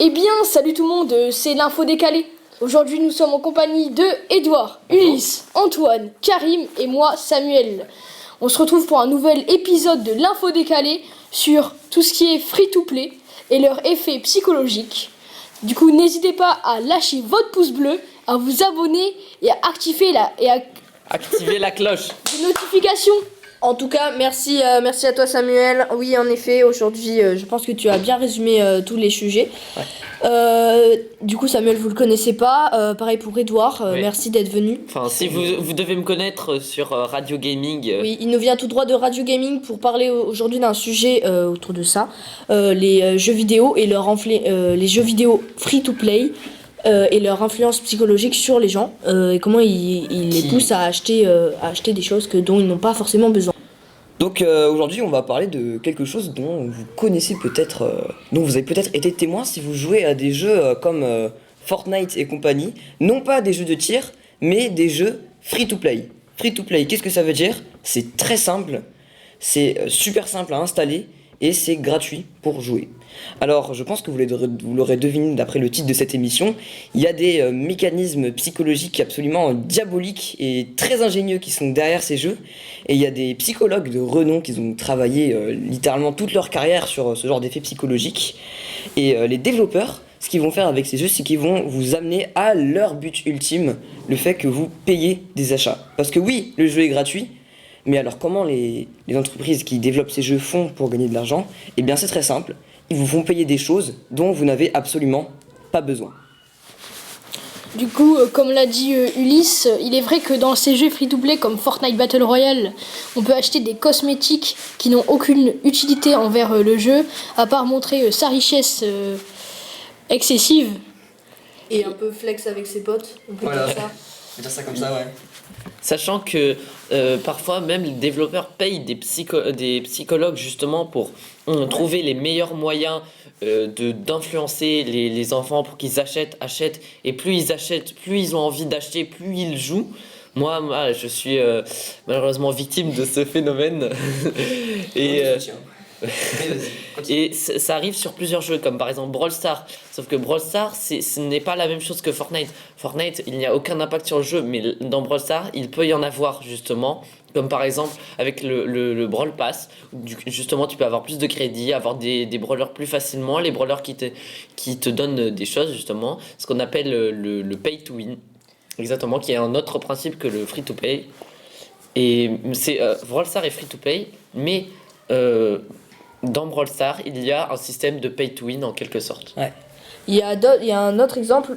Eh bien, salut tout le monde, c'est l'info décalée. Aujourd'hui, nous sommes en compagnie de Edouard, Ulysse, Antoine, Karim et moi, Samuel. On se retrouve pour un nouvel épisode de l'info décalée sur tout ce qui est free-to-play et leurs effets psychologiques. Du coup, n'hésitez pas à lâcher votre pouce bleu, à vous abonner et à activer la cloche de notification. En tout cas, merci à toi Samuel. Oui, en effet, aujourd'hui, je pense que tu as bien résumé tous les sujets. Ouais. Du coup, Samuel, vous le connaissez pas. Pareil pour Edouard, oui. Merci d'être venu. Enfin, si vous devez me connaître sur Radio Gaming. Oui, il nous vient tout droit de Radio Gaming pour parler aujourd'hui d'un sujet autour de ça. Les jeux vidéo et les jeux vidéo free-to-play. Et leur influence psychologique sur les gens et comment ils les poussent à acheter des choses dont ils n'ont pas forcément besoin. Donc aujourd'hui on va parler de quelque chose dont vous connaissez peut-être, dont vous avez peut-être été témoin si vous jouez à des jeux comme Fortnite et compagnie, non pas des jeux de tir, mais des jeux free-to-play. Free-to-play, qu'est-ce que ça veut dire ? C'est très simple, c'est super simple à installer et c'est gratuit pour jouer. Alors, je pense que vous l'aurez deviné d'après le titre de cette émission, il y a des mécanismes psychologiques absolument diaboliques et très ingénieux qui sont derrière ces jeux. Et il y a des psychologues de renom qui ont travaillé littéralement toute leur carrière sur ce genre d'effets psychologiques. Et les développeurs, ce qu'ils vont faire avec ces jeux, c'est qu'ils vont vous amener à leur but ultime, le fait que vous payez des achats. Parce que oui, le jeu est gratuit, mais alors comment les entreprises qui développent ces jeux font pour gagner de l'argent ? Eh bien c'est très simple. Ils vous font payer des choses dont vous n'avez absolument pas besoin. Du coup, comme l'a dit Ulysse, il est vrai que dans ces jeux free-to-play comme Fortnite Battle Royale, on peut acheter des cosmétiques qui n'ont aucune utilité envers le jeu, à part montrer sa richesse excessive. Et un peu flex avec ses potes, on peut dire ça. On peut dire ça comme ça, ouais. Sachant que parfois même les développeurs payent des psychologues justement pour trouver les meilleurs moyens d'influencer les enfants pour qu'ils achètent, et plus ils achètent, plus ils ont envie d'acheter, plus ils jouent. Moi je suis malheureusement victime de ce phénomène. Et ça arrive sur plusieurs jeux comme par exemple Brawl Stars, sauf que Brawl Stars ce n'est pas la même chose que Fortnite, il n'y a aucun impact sur le jeu, mais dans Brawl Stars il peut y en avoir justement, comme par exemple avec le Brawl Pass, justement tu peux avoir plus de crédits, avoir des brawlers plus facilement, les brawlers qui te donnent des choses justement, ce qu'on appelle le pay to win, exactement, qui est un autre principe que le free to play. Et c'est Brawl Stars est free to play, mais dans Brawl Stars, il y a un système de pay to win en quelque sorte. Ouais. Il y a un autre exemple,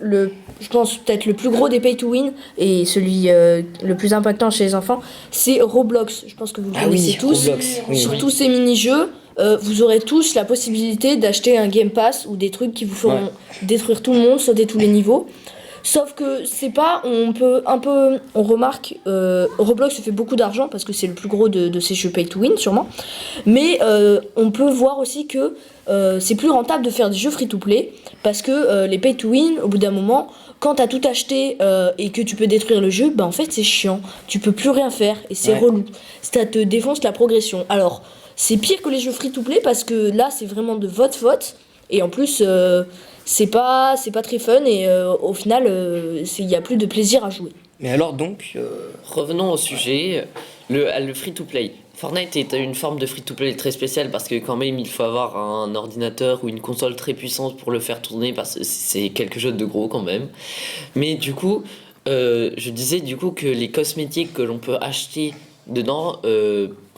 je pense peut-être le plus gros des pay to win et celui le plus impactant chez les enfants, c'est Roblox. Je pense que vous le connaissez tous. Roblox, oui. Sur tous ces mini-jeux, vous aurez tous la possibilité d'acheter un Game Pass ou des trucs qui vous feront détruire tout le monde, sauter tous les niveaux. Sauf que c'est pas, on remarque, Roblox se fait beaucoup d'argent parce que c'est le plus gros de ces jeux pay to win sûrement, mais on peut voir aussi que c'est plus rentable de faire des jeux free to play parce que les pay to win, au bout d'un moment, quand t'as tout acheté et que tu peux détruire le jeu, bah en fait c'est chiant, tu peux plus rien faire et c'est relou, ça te défonce la progression. Alors c'est pire que les jeux free to play parce que là c'est vraiment de votre faute et en plus c'est pas très fun et au final il y a plus de plaisir à jouer. Mais alors donc revenons au sujet, le free to play. Fortnite est une forme de free to play très spéciale parce que quand même il faut avoir un ordinateur ou une console très puissante pour le faire tourner parce que c'est quelque chose de gros quand même. Mais du coup je disais du coup que les cosmétiques que l'on peut acheter dedans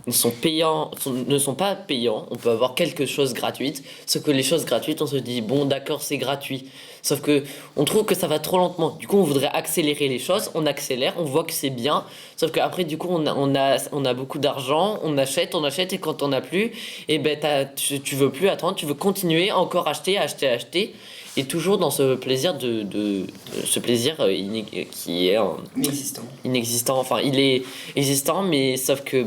ne sont pas payants, on peut avoir quelque chose gratuite, sauf que les choses gratuites on se dit bon d'accord c'est gratuit, sauf que on trouve que ça va trop lentement, du coup on voudrait accélérer les choses, on accélère, on voit que c'est bien, sauf qu'après du coup on a beaucoup d'argent, on achète et quand on n'a plus, et ben tu veux plus attendre, tu veux continuer encore acheter, et toujours dans ce plaisir ce plaisir qui est inexistant, enfin il est existant mais sauf que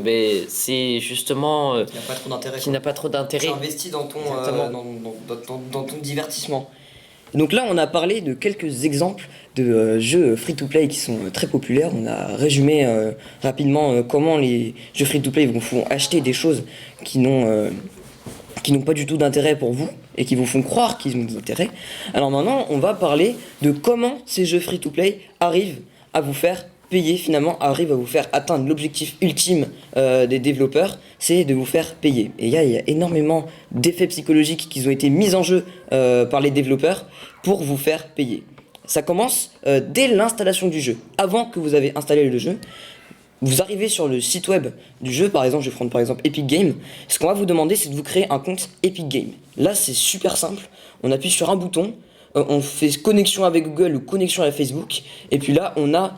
c'est justement qui n'a pas trop d'intérêt. C'est investi dans ton dans ton divertissement. Donc là on a parlé de quelques exemples de jeux free-to-play qui sont très populaires. On a résumé rapidement comment les jeux free-to-play vous font acheter des choses qui n'ont qui n'ont pas du tout d'intérêt pour vous et qui vous font croire qu'ils ont des intérêts. Alors maintenant, on va parler de comment ces jeux free-to-play arrivent à vous faire payer, finalement, arrivent à vous faire atteindre l'objectif ultime des développeurs, c'est de vous faire payer. Et il y a énormément d'effets psychologiques qui ont été mis en jeu par les développeurs pour vous faire payer. Ça commence dès l'installation du jeu. Avant que vous avez installé le jeu, vous arrivez sur le site web du jeu, par exemple, je vais prendre par exemple Epic Games. Ce qu'on va vous demander, c'est de vous créer un compte Epic Games. Là, c'est super simple. On appuie sur un bouton, on fait connexion avec Google ou connexion avec Facebook, et puis là, on a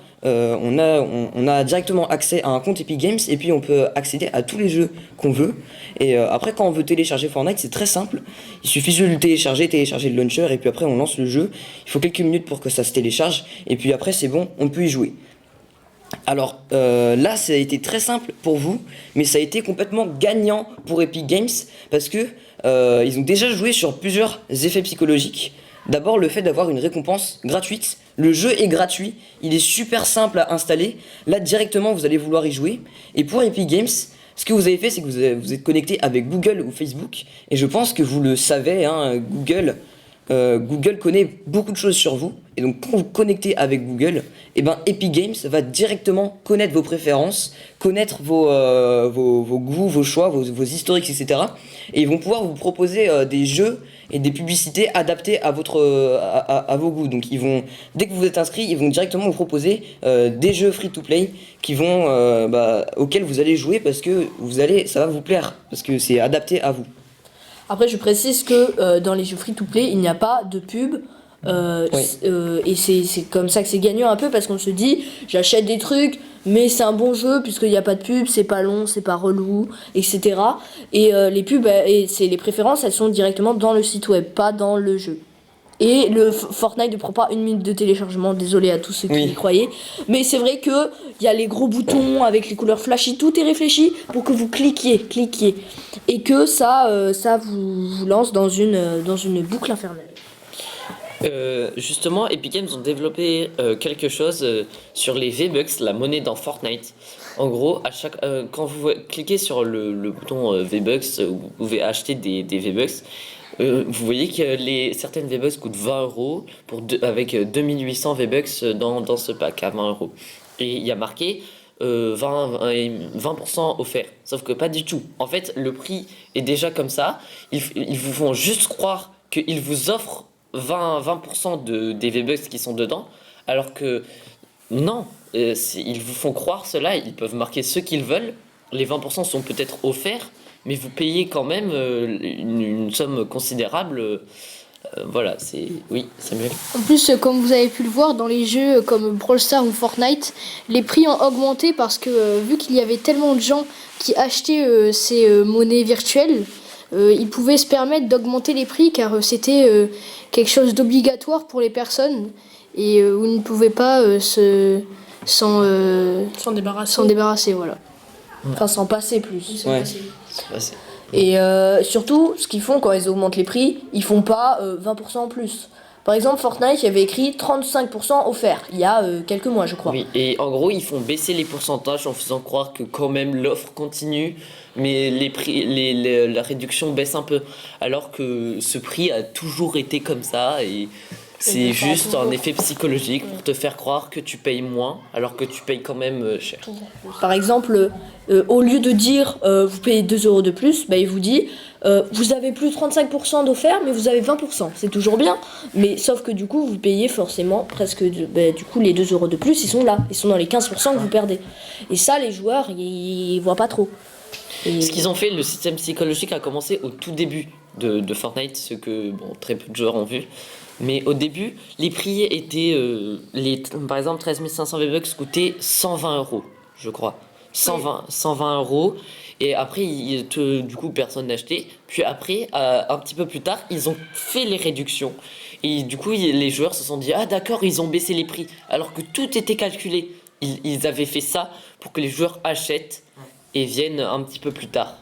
directement accès à un compte Epic Games, et puis on peut accéder à tous les jeux qu'on veut. Et après, quand on veut télécharger Fortnite, c'est très simple. Il suffit juste de le télécharger le launcher, et puis après, on lance le jeu. Il faut quelques minutes pour que ça se télécharge, et puis après, c'est bon, on peut y jouer. Alors là, ça a été très simple pour vous, mais ça a été complètement gagnant pour Epic Games parce que ils ont déjà joué sur plusieurs effets psychologiques. D'abord, le fait d'avoir une récompense gratuite. Le jeu est gratuit, il est super simple à installer. Là, directement, vous allez vouloir y jouer. Et pour Epic Games, ce que vous avez fait, c'est que vous êtes connecté avec Google ou Facebook. Et je pense que vous le savez, hein, Google connaît beaucoup de choses sur vous. Et donc, quand vous connectez avec Google, eh ben, Epic Games va directement connaître vos préférences, connaître vos goûts, vos choix, vos historiques, etc. Et ils vont pouvoir vous proposer des jeux et des publicités adaptées à vos goûts. Donc, dès que vous êtes inscrit, ils vont directement vous proposer des jeux free-to-play auxquels vous allez jouer parce que ça va vous plaire, parce que c'est adapté à vous. Après, je précise que dans les jeux free-to-play, il n'y a pas de pub. Et c'est comme ça que c'est gagnant un peu parce qu'on se dit j'achète des trucs mais c'est un bon jeu puisqu'il n'y a pas de pub, c'est pas long, c'est pas relou, etc. Et les pubs et les préférences, elles sont directement dans le site web, pas dans le jeu. Et le Fortnite ne prend pas 1 minute de téléchargement, désolé à tous ceux qui y croyaient. Mais c'est vrai que il y a les gros boutons avec les couleurs flashy, tout est réfléchi pour que vous cliquiez. Et que ça vous lance dans une boucle infernale. Justement, Epic Games ont développé quelque chose sur les V-Bucks, la monnaie dans Fortnite. En gros, quand vous cliquez sur le bouton V-Bucks, vous pouvez acheter des V-Bucks. Vous voyez que certaines V-Bucks coûtent 20 € avec 2800 V-Bucks dans ce pack à 20 €. Et il y a marqué 20% offert. Sauf que pas du tout. En fait, le prix est déjà comme ça. Ils vous font juste croire qu'ils vous offrent 20% des V-Bucks qui sont dedans, alors que non, ils vous font croire cela, ils peuvent marquer ce qu'ils veulent, les 20% sont peut-être offerts, mais vous payez quand même une somme considérable. Voilà, oui, Samuel. En plus, comme vous avez pu le voir, dans les jeux comme Brawl Stars ou Fortnite, les prix ont augmenté parce que vu qu'il y avait tellement de gens qui achetaient ces monnaies virtuelles, ils pouvaient se permettre d'augmenter les prix car c'était quelque chose d'obligatoire pour les personnes et où ils ne pouvaient pas s'en débarrasser, voilà. Enfin, s'en passer plus. Ouais. Et surtout, ce qu'ils font quand ils augmentent les prix, ils font pas 20% en plus. Par exemple, Fortnite, il y avait écrit 35% offert il y a quelques mois, je crois. Oui, et en gros, ils font baisser les pourcentages en faisant croire que quand même l'offre continue, mais les prix, la réduction baisse un peu. Alors que ce prix a toujours été comme ça et c'est juste un effet psychologique pour te faire croire que tu payes moins alors que tu payes quand même cher. Par exemple, au lieu de dire vous payez 2 € de plus, il vous dit vous avez plus 35% d'offert mais vous avez 20%. C'est toujours bien, mais sauf que du coup vous payez forcément presque du coup les 2 € de plus, ils sont là, ils sont dans les 15% que vous perdez. Et ça les joueurs ils voient pas trop. Et Ce qu'ils ont fait, le système psychologique a commencé au tout début de Fortnite, ce que très peu de joueurs ont vu. Mais au début, les prix étaient... par exemple, 13 500 V-Bucks coûtaient 120 €, je crois. 120 €. Et après, du coup, personne n'a acheté. Puis après, un petit peu plus tard, ils ont fait les réductions. Et du coup, les joueurs se sont dit « Ah d'accord, ils ont baissé les prix. » Alors que tout était calculé. Ils avaient fait ça pour que les joueurs achètent et viennent un petit peu plus tard.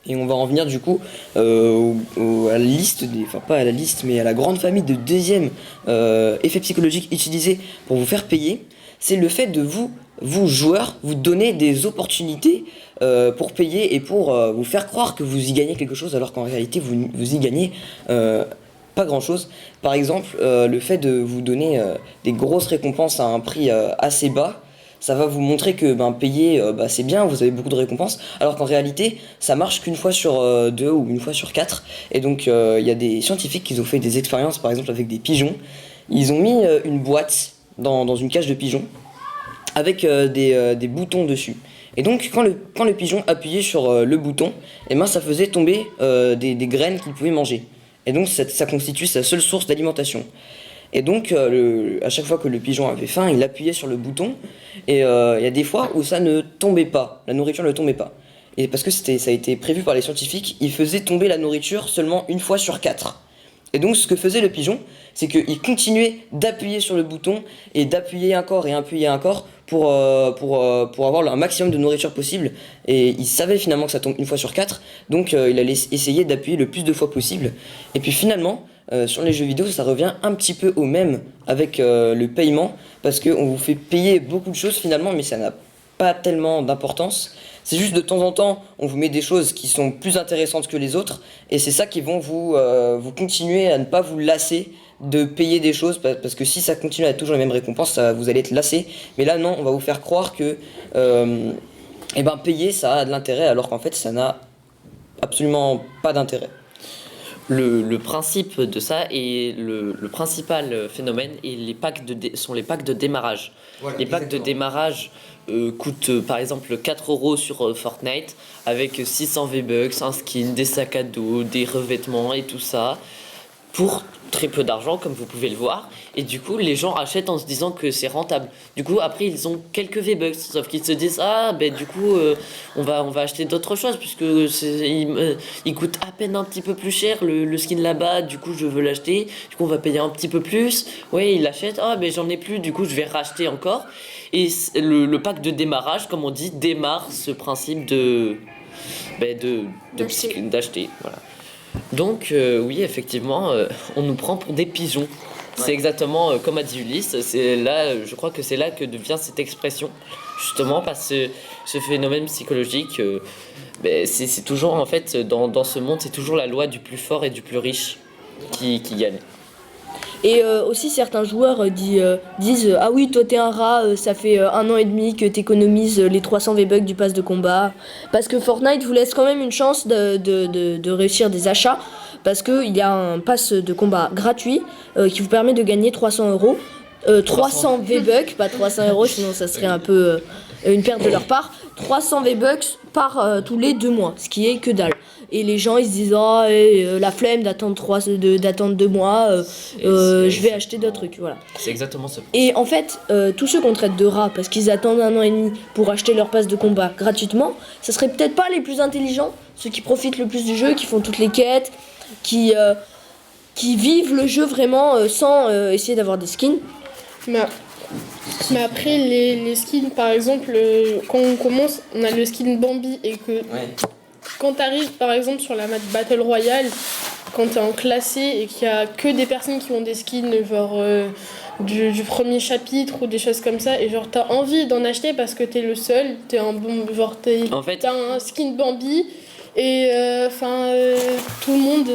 Et on va en venir du coup à la liste, enfin pas à la liste, mais à la grande famille de deuxième effets psychologiques utilisés pour vous faire payer. c'est le fait de vous joueurs, vous donner des opportunités pour payer et pour vous faire croire que vous y gagnez quelque chose alors qu'en réalité vous y gagnez pas grand chose. Par exemple, le fait de vous donner des grosses récompenses à un prix assez bas, ça va vous montrer que payer c'est bien, vous avez beaucoup de récompenses, alors qu'en réalité ça marche qu'une fois sur 2 ou une fois sur 4. Et donc il y a des scientifiques qui ont fait des expériences par exemple avec des pigeons. Ils ont mis une boîte dans une cage de pigeons avec des boutons dessus. Et donc quand le pigeon appuyait sur le bouton, ça faisait tomber des graines qu'il pouvait manger. Et donc ça constitue sa seule source d'alimentation. Et donc à chaque fois que le pigeon avait faim, il appuyait sur le bouton. Et il y a des fois où ça ne tombait pas, la nourriture ne tombait pas. Et parce que ça a été prévu par les scientifiques, il faisait tomber la nourriture seulement une fois sur 4. Et donc ce que faisait le pigeon, c'est qu'il continuait d'appuyer sur le bouton et d'appuyer encore et appuyer encore pour avoir un maximum de nourriture possible. Et il savait finalement que ça tombe une fois sur 4, donc il allait essayer d'appuyer le plus de fois possible. Et puis finalement, sur les jeux vidéo, ça revient un petit peu au même avec le paiement, parce qu'on vous fait payer beaucoup de choses finalement, mais ça n'a pas tellement d'importance. C'est juste de temps en temps, on vous met des choses qui sont plus intéressantes que les autres, et c'est ça qui vont vous continuer à ne pas vous lasser de payer des choses, parce que si ça continue à être toujours les mêmes récompenses, vous allez être lassé. Mais là non, on va vous faire croire que payer ça a de l'intérêt, alors qu'en fait ça n'a absolument pas d'intérêt. Le principe de ça et le principal phénomène sont les packs de démarrage. Voilà, les packs de démarrage coûtent par exemple 4€ sur Fortnite avec 600 V-Bucks, un skin, des sacs à dos, des revêtements et tout ça pour très peu d'argent comme vous pouvez le voir, et du coup les gens achètent en se disant que c'est rentable. Du coup après ils ont quelques V-Bucks, sauf qu'ils se disent du coup on va acheter d'autres choses puisque il coûte à peine un petit peu plus cher le skin là-bas, du coup je veux l'acheter, du coup on va payer un petit peu plus. Ouais, il l'achète, j'en ai plus, du coup je vais racheter encore. Et le pack de démarrage, comme on dit, démarre ce principe d'acheter, voilà. Donc oui, effectivement, on nous prend pour des pigeons. Ouais. C'est exactement comme a dit Ulysse. C'est là, je crois que c'est là que devient cette expression, justement parce que ce phénomène psychologique, c'est toujours en fait dans ce monde, c'est toujours la loi du plus fort et du plus riche qui gagne. Et aussi certains joueurs disent ah oui, toi t'es un rat, ça fait 1 an et demi que t'économises les 300 V-Bucks du pass de combat, parce que Fortnite vous laisse quand même une chance de réussir des achats, parce qu'il y a un pass de combat gratuit qui vous permet de gagner 300€, 300 V-Bucks, pas 300€, sinon ça serait un peu une perte de leur part. 300 V-Bucks par tous les 2 mois, ce qui est que dalle. Et les gens ils se disent la flemme d'attendre 2 mois, je vais acheter d'autres trucs, voilà. C'est exactement ça. Et en fait, tous ceux qu'on traite de rats parce qu'ils attendent 1 an et demi pour acheter leur passe de combat gratuitement, ça serait peut-être pas les plus intelligents, ceux qui profitent le plus du jeu, qui font toutes les quêtes, qui vivent le jeu vraiment sans essayer d'avoir des skins. Mais après, les skins, par exemple, quand on commence, on a le skin Bambi et que quand t'arrives, par exemple, sur la map Battle Royale, quand t'es en classé et qu'il y a que des personnes qui ont des skins, genre du premier chapitre ou des choses comme ça, et genre t'as envie d'en acheter parce que t'es le seul, t'as un skin Bambi, et tout le monde...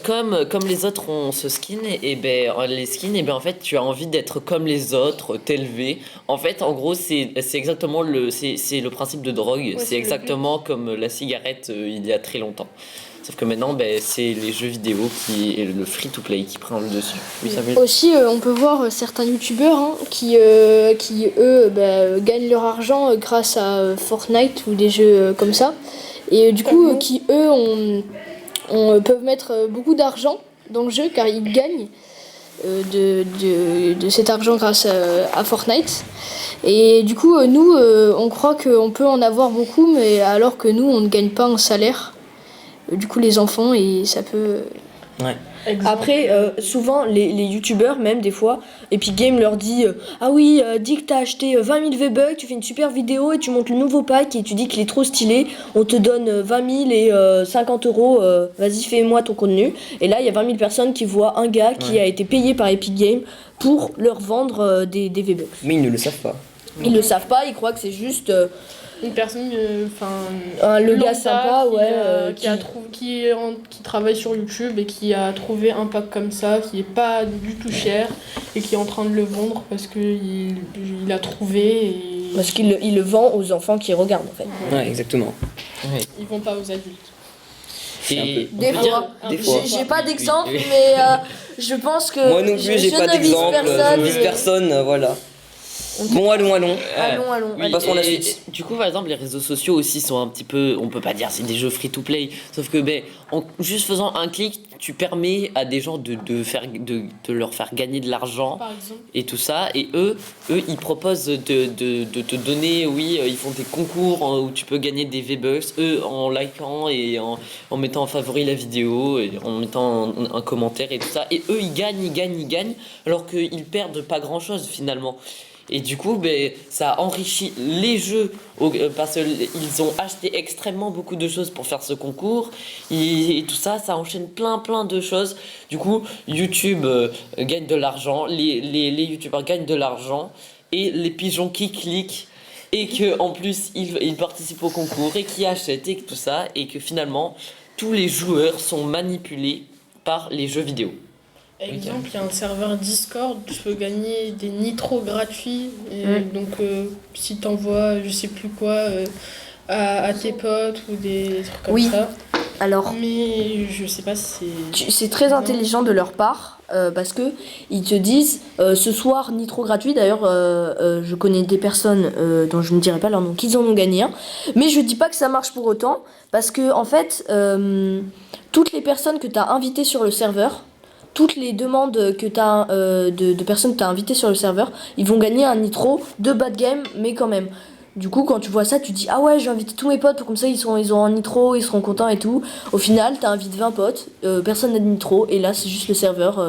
Comme les autres ont ce skin, les skins, en fait tu as envie d'être comme les autres, t'élever. En fait, en gros, c'est exactement c'est le principe de drogue. Ouais, c'est exactement comme la cigarette il y a très longtemps. Sauf que maintenant, c'est les jeux vidéo et le free-to-play qui prend le dessus. Oui, aussi, on peut voir certains youtubeurs qui eux, gagnent leur argent grâce à Fortnite ou des jeux comme ça. Et du coup, qui eux peuvent mettre beaucoup d'argent dans le jeu car ils gagnent de cet argent grâce à Fortnite. Et du coup, nous, on croit qu'on peut en avoir beaucoup, mais alors que nous, on ne gagne pas un salaire. Du coup, les enfants, et ça peut... Ouais. Après, souvent, les youtubeurs, même des fois, Epic Games leur dit ah oui, dis que t'as acheté 20 000 V-Bucks, tu fais une super vidéo et tu montes le nouveau pack et tu dis qu'il est trop stylé, on te donne 20 000 et 50 euros, vas-y, fais-moi ton contenu. Et là, il y a 20 000 personnes qui voient un gars qui a été payé par Epic Games pour leur vendre des V-Bucks. Mais ils ne le savent pas. Ils le savent pas, ils croient que c'est juste Une personne, le gars lambda sympa, qui travaille sur YouTube et qui a trouvé un pack comme ça, qui est pas du tout cher et qui est en train de le vendre parce qu'il il a trouvé et parce qu'il il le vend aux enfants qui regardent en fait. Ouais, exactement. ils vont pas aux adultes. Et Des on peut dire- fois. un Des peu. fois. J'ai pas d'exemple, Oui. mais je pense que. Moi non plus, j'ai je pas ne vise d'exemple. personne, Je vise mais- personne, voilà. Bon, allons. Allons. Oui, Passons à la et- suite. et du coup, par exemple, les réseaux sociaux aussi sont un petit peu, on peut pas dire c'est des jeux free-to-play, sauf que en juste faisant un clic, tu permets à des gens de leur faire gagner de l'argent Par exemple. et tout ça, et eux ils proposent de te donner, oui, ils font des concours où tu peux gagner des V-Bucks, eux en likant et en mettant en favori la vidéo, et en mettant un commentaire et tout ça, et eux ils gagnent, alors qu'ils perdent pas grand-chose finalement. Et du coup, ça enrichit les jeux parce qu'ils ont acheté extrêmement beaucoup de choses pour faire ce concours. Et tout ça, ça enchaîne plein de choses. Du coup, YouTube gagne de l'argent, les YouTubeurs gagnent de l'argent, et les pigeons qui cliquent, et que en plus ils participent au concours, et qui achètent, et tout ça, et que finalement, tous les joueurs sont manipulés par les jeux vidéo. Exemple, il y a un serveur Discord, tu peux gagner des nitros gratuits. Et donc, si t'envoies, je sais plus quoi, à tes potes ou des trucs comme Oui. ça. Alors, Mais je sais pas si c'est. c'est très intelligent de leur part parce que ils te disent ce soir nitro gratuit. D'ailleurs, je connais des personnes dont je ne dirai pas leur nom qui en ont gagné un. Mais je dis pas que ça marche pour autant parce que en fait, toutes les personnes que tu as invitées sur le serveur, toutes les demandes que tu as de personnes que tu as invitées sur le serveur, ils vont gagner un nitro de bad game, mais quand même. Du coup, quand tu vois ça, tu te dis ah ouais, j'ai invité tous mes potes, comme ça ils ont un nitro, ils seront contents et tout. Au final, t'invites 20 potes, personne n'a de nitro, et là c'est juste le serveur.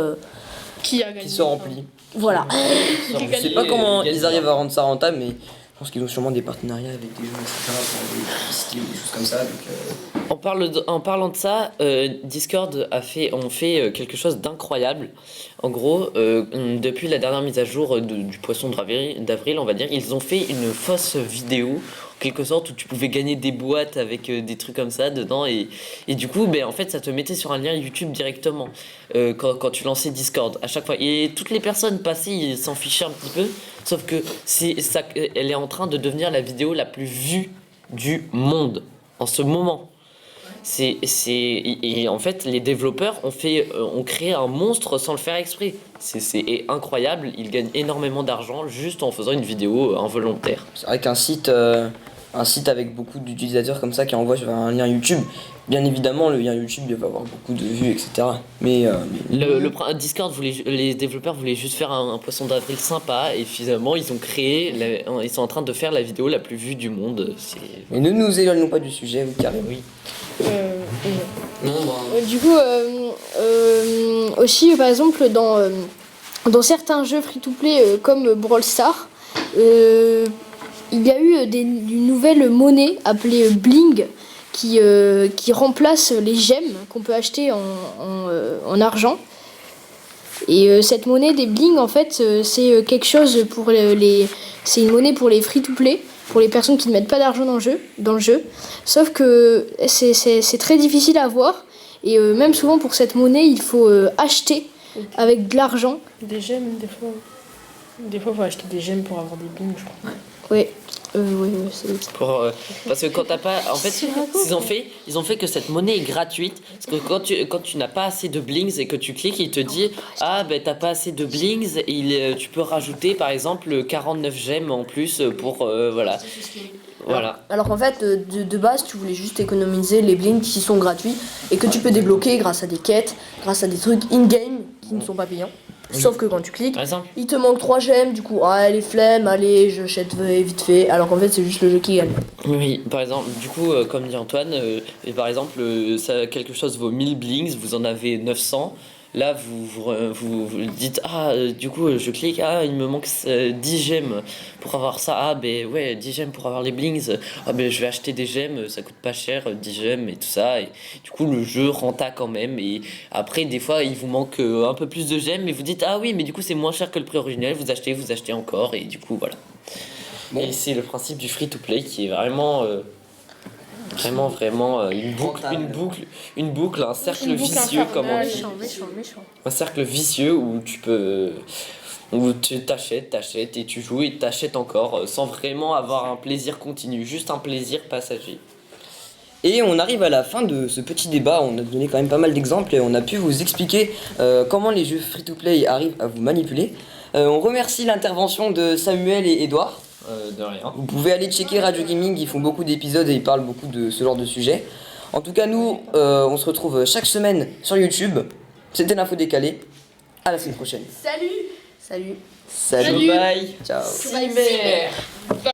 Qui a gagné Qui se remplit. Voilà. Je sais pas comment ils arrivent à rendre ça rentable, mais je pense qu'ils ont sûrement des partenariats avec des jeux, etc. pour des publicités ou des choses comme ça. Donc, En parlant de ça, Discord ont fait quelque chose d'incroyable. En gros, depuis la dernière mise à jour du poisson d'avril, on va dire, ils ont fait une fausse vidéo, en quelque sorte, où tu pouvais gagner des boîtes avec des trucs comme ça dedans. Et du coup, en fait, ça te mettait sur un lien YouTube directement quand tu lançais Discord à chaque fois. Et toutes les personnes passées, ils s'en fichaient un petit peu. Sauf que elle est en train de devenir la vidéo la plus vue du monde en ce moment. Et en fait, les développeurs ont créé un monstre sans le faire exprès. C'est incroyable, ils gagnent énormément d'argent juste en faisant une vidéo involontaire. c'est vrai qu'un site avec beaucoup d'utilisateurs comme ça qui envoie vers un lien YouTube, bien évidemment, le lien YouTube il va avoir beaucoup de vues, etc. Mais Discord, les développeurs voulaient juste faire un poisson d'avril sympa, et finalement, ils sont en train de faire la vidéo la plus vue du monde. mais ne nous éloignons pas du sujet, oui, carrément. Oui. Non, Du coup, aussi, par exemple, dans certains jeux free-to-play comme Brawl Stars, il y a eu une nouvelle monnaie appelée Bling qui remplace les gemmes qu'on peut acheter en argent. Et cette monnaie des Bling, en fait, c'est quelque chose pour c'est une monnaie pour les free-to-play, pour les personnes qui ne mettent pas d'argent dans le jeu. Sauf que c'est très difficile à avoir. Et même souvent pour cette monnaie, il faut acheter avec de l'argent. Des gemmes, des fois. Des fois, il faut acheter des gemmes pour avoir des blings, je crois. Ouais. C'est... Parce que quand t'as pas, en fait, ils ont fait que cette monnaie est gratuite. Parce que quand tu n'as pas assez de blings et que tu cliques, il te dit t'as pas assez de blings, et tu peux rajouter par exemple 49 gemmes en plus pour voilà. Voilà. Alors qu'en fait, de base, tu voulais juste économiser les blinks qui sont gratuits et que tu peux débloquer grâce à des quêtes, grâce à des trucs in-game qui ne sont pas payants. Oui. Sauf que quand tu cliques, Par exemple. il te manque 3 gemmes, du coup, les flemmes, allez, je jette vite fait, alors qu'en fait, c'est juste le jeu qui gagne. Oui, par exemple, du coup, comme dit Antoine, et par exemple, quelque chose vaut 1000 blings, vous en avez 900. Là, vous dites, du coup, je clique, il me manque 10 gemmes pour avoir ça. Ah, ben ouais, 10 gemmes pour avoir les blings. Ah, ben je vais acheter des gemmes, ça coûte pas cher, 10 gemmes et tout ça. Et du coup, le jeu renta quand même. Et après, des fois, il vous manque un peu plus de gemmes, mais vous dites, ah oui, mais du coup, c'est moins cher que le prix originel. Vous achetez encore, et du coup, voilà. Bon. Et c'est le principe du free-to-play qui est vraiment. Vraiment une boucle, un cercle Une boucle vicieux comme on infernale. dit. Un cercle vicieux où où tu t'achètes et tu joues et t'achètes encore sans vraiment avoir un plaisir continu, juste un plaisir passager. Et on arrive à la fin de ce petit débat, on a donné quand même pas mal d'exemples et on a pu vous expliquer comment les jeux free-to-play arrivent à vous manipuler. On remercie l'intervention de Samuel et Edouard. De rien. Vous pouvez aller checker Radio Gaming, ils font beaucoup d'épisodes et ils parlent beaucoup de ce genre de sujet. En tout cas, nous, on se retrouve chaque semaine sur YouTube. C'était l'info décalée. À la semaine prochaine. Salut. Salut. Salut. Bye. Ciao. Bye.